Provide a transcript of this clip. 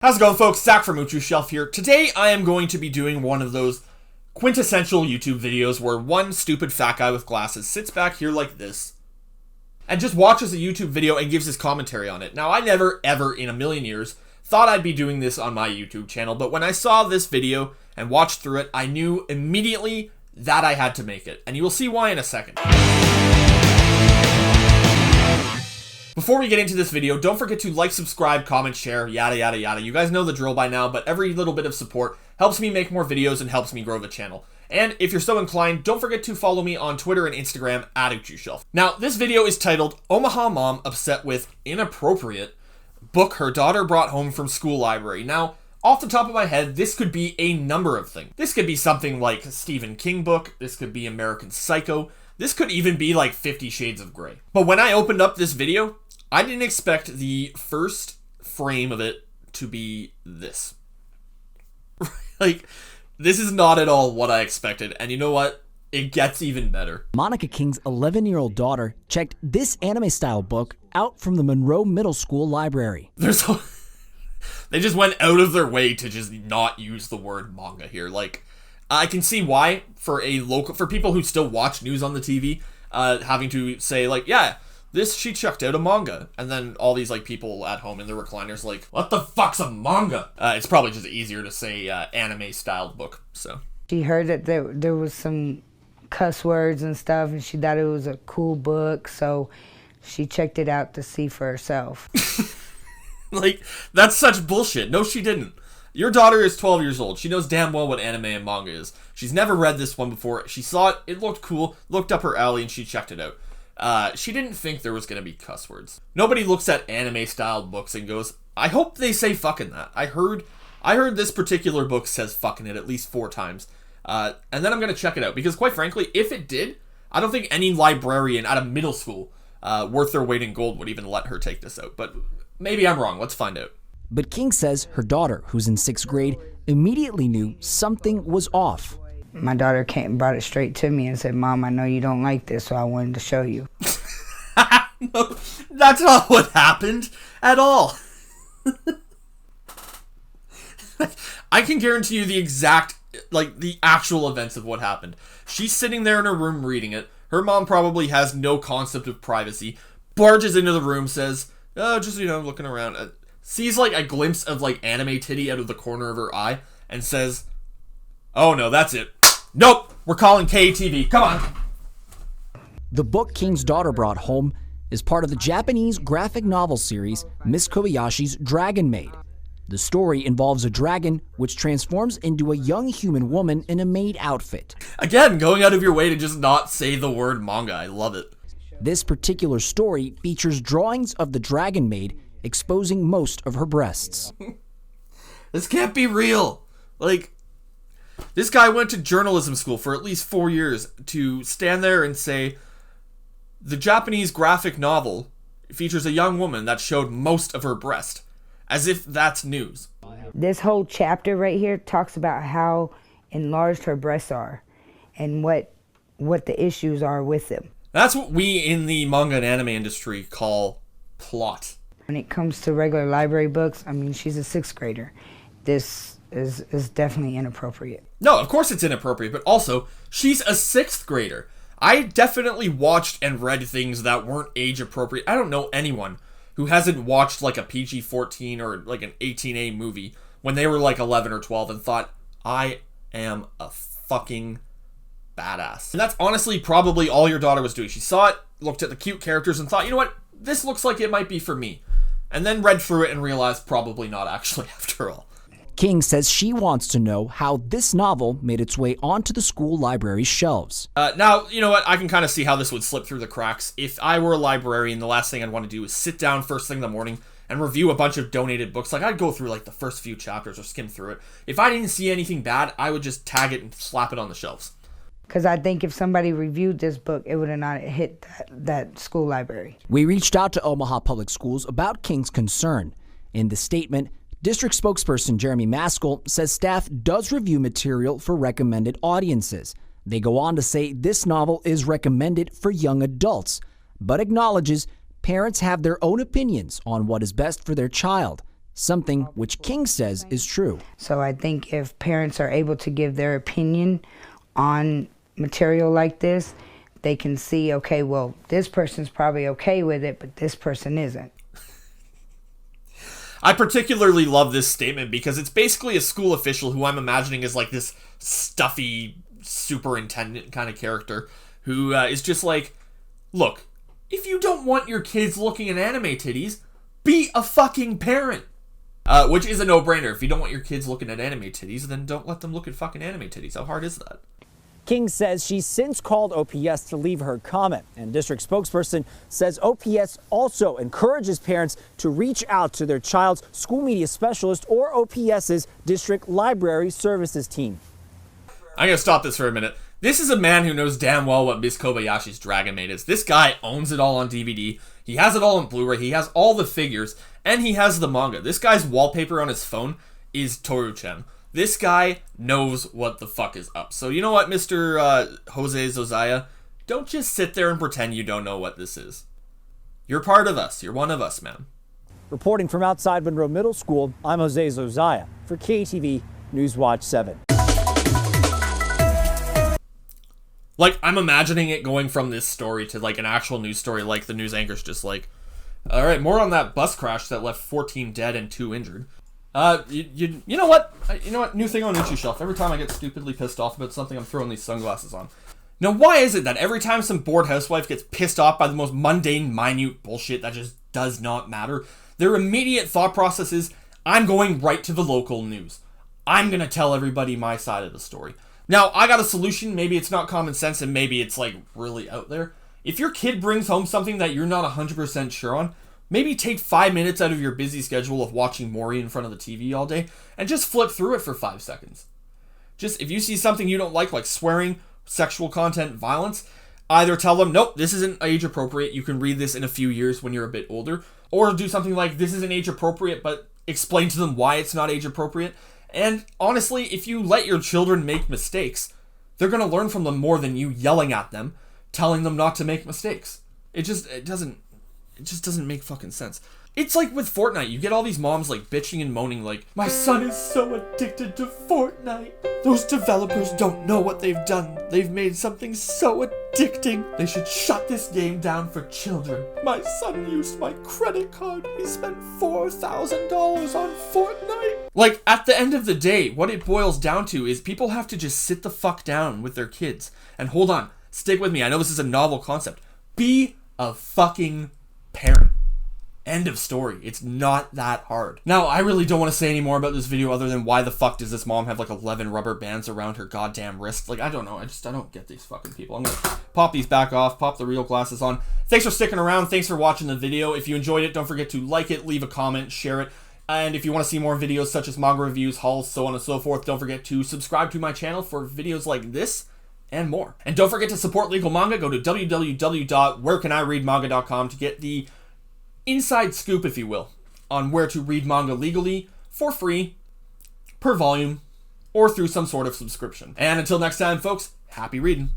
How's it going, folks? Zach from Shelf here. Today I am going to be doing one of those quintessential YouTube videos where one stupid fat guy with glasses sits back here like this and just watches a YouTube video and gives his commentary on it. Now, I never, ever in a million years thought I'd be doing this on my YouTube channel, but when I saw this video and watched through it, I knew immediately that I had to make it, and you will see why in a second. Before we get into this video, don't forget to like, subscribe, comment, share, yada yada yada. You guys know the drill by now, but every little bit of support helps me make more videos and helps me grow the channel. And if you're so inclined, don't forget to follow me on Twitter and Instagram at Shelf. Now, this video is titled Omaha Mom Upset with Inappropriate Book Her Daughter Brought Home from School Library. Now, off the top of my head, this could be a number of things. This could be something like a Stephen King book. This could be American Psycho. This could even be like 50 Shades of Grey. But when I opened up this video, I didn't expect the first frame of it to be this. Like, this is not at all what I expected. And you know what? It gets even better. Monica King's 11-year-old daughter checked this anime-style book out from the Monroe Middle School library. They just went out of their way to just not use the word manga here. Like, I can see why for people who still watch news on the TV, having to say like, yeah, she checked out a manga. And then all these like people at home in their recliners like, what the fuck's a manga? It's probably just easier to say anime styled book. So she heard that there was some cuss words and stuff, and she thought it was a cool book, so she checked it out to see for herself. Like, that's such bullshit. No, she didn't. Your daughter is 12 years old. She knows damn well what anime and manga is. She's never read this one before. She saw it, it looked cool, looked up her alley, and she checked it out. She didn't think there was going to be cuss words. Nobody looks at anime-styled books and goes, I hope they say fucking that. I heard this particular book says fucking it at least 4 times. And then I'm going to check it out. Because quite frankly, if it did, I don't think any librarian at a middle school worth their weight in gold would even let her take this out. But maybe I'm wrong. Let's find out. But King says her daughter, who's in 6th grade, immediately knew something was off. My daughter came and brought it straight to me and said, Mom, I know you don't like this, so I wanted to show you. No, that's not what happened at all. I can guarantee you the actual events of what happened. She's sitting there in her room reading it. Her mom probably has no concept of privacy. Barges into the room, says, just, looking around. Sees like a glimpse of like anime titty out of the corner of her eye and says, oh no, that's it. Nope, we're calling KTV. Come on. The book King's daughter brought home is part of the Japanese graphic novel series Miss Kobayashi'S Dragon Maid. The story involves a dragon which transforms into a young human woman in a maid outfit. Again, going out of your way to just not say the word manga. I love it. This particular story features drawings of the Dragon Maid exposing most of her breasts. This can't be real. Like, this guy went to journalism school for at least 4 years to stand there and say, the Japanese graphic novel features a young woman that showed most of her breast. As if that's news. This whole chapter right here talks about how enlarged her breasts are and what the issues are with them. That's what we in the manga and anime industry call plot. When it comes to regular library books, I mean, she's a 6th grader. This is definitely inappropriate. No, of course it's inappropriate, but also, she's a 6th grader. I definitely watched and read things that weren't age appropriate. I don't know anyone who hasn't watched like a PG-14 or like an 18A movie when they were like 11 or 12 and thought, I am a fucking badass. And that's honestly probably all your daughter was doing. She saw it, looked at the cute characters and thought, you know what, this looks like it might be for me. And then read through it and realized probably not actually after all. King says she wants to know how this novel made its way onto the school library's shelves. Now, you know what? I can kind of see how this would slip through the cracks. If I were a librarian, the last thing I'd want to do is sit down first thing in the morning and review a bunch of donated books. Like, I'd go through like the first few chapters or skim through it. If I didn't see anything bad, I would just tag it and slap it on the shelves. Because I think if somebody reviewed this book, it would have not hit that school library. We reached out to Omaha Public Schools about King's concern. In the statement, District spokesperson Jeremy Maskell says staff does review material for recommended audiences. They go on to say this novel is recommended for young adults, but acknowledges parents have their own opinions on what is best for their child. something which King says is true. So I think if parents are able to give their opinion on material like this, they can see, okay, well, this person's probably okay with it, but this person isn't. I particularly love this statement because it's basically a school official who I'm imagining is like this stuffy superintendent kind of character who is just like, look, if you don't want your kids looking at anime titties, be a fucking parent. Which is a no-brainer. If you don't want your kids looking at anime titties, then don't let them look at fucking anime titties. How hard is that? King says she's since called OPS to leave her comment, and district spokesperson says OPS also encourages parents to reach out to their child's school media specialist or OPS's district library services team. I'm gonna stop this for a minute. This is a man who knows damn well what Miss Kobayashi's Dragon Maid is. This guy owns it all on DVD. He has it all on Blu-ray. He has all the figures, and he has the manga. This guy's wallpaper on his phone is Toru-chan. This guy knows what the fuck is up. So you know what, Mr. Jose Zozaya? Don't just sit there and pretend you don't know what this is. You're part of us. You're one of us, man. Reporting from outside Monroe Middle School, I'm Jose Zozaya for KTV Newswatch 7. Like, I'm imagining it going from this story to like an actual news story, like the news anchor's just like, all right, more on that bus crash that left 14 dead and 2 injured. You know what? New thing on Uchi Shelf. Every time I get stupidly pissed off about something, I'm throwing these sunglasses on. Now, why is it that every time some bored housewife gets pissed off by the most mundane, minute bullshit that just does not matter, their immediate thought process is, I'm going right to the local news. I'm gonna tell everybody my side of the story. Now, I got a solution. Maybe it's not common sense and maybe it's like really out there. If your kid brings home something that you're not 100% sure on, maybe take 5 minutes out of your busy schedule of watching Maury in front of the TV all day and just flip through it for 5 seconds. Just, if you see something you don't like swearing, sexual content, violence, either tell them, nope, this isn't age appropriate, you can read this in a few years when you're a bit older, or do something like, this isn't age appropriate, but explain to them why it's not age appropriate. And honestly, if you let your children make mistakes, they're going to learn from them more than you yelling at them, telling them not to make mistakes. It just doesn't make fucking sense. It's like with Fortnite, you get all these moms like bitching and moaning like, my son is so addicted to Fortnite. Those developers don't know what they've done. They've made something so addicting. They should shut this game down for children. My son used my credit card. He spent $4,000 on Fortnite. Like, at the end of the day, what it boils down to is people have to just sit the fuck down with their kids. And hold on, stick with me. I know this is a novel concept. Be a fucking parent. End of story. It's not that hard. Now, I really don't want to say any more about this video other than why the fuck does this mom have like 11 rubber bands around her goddamn wrist? Like, I don't know. I don't get these fucking people. I'm gonna pop these back off, pop the real glasses on. Thanks for sticking around. Thanks for watching the video. If you enjoyed it, don't forget to like it, leave a comment, share it. And if you want to see more videos such as manga reviews, hauls, so on and so forth, don't forget to subscribe to my channel for videos like this and more. And don't forget to support legal manga. Go to www.wherecanireadmanga.com to get the inside scoop, if you will, on where to read manga legally for free, per volume, or through some sort of subscription. And until next time, folks, happy reading.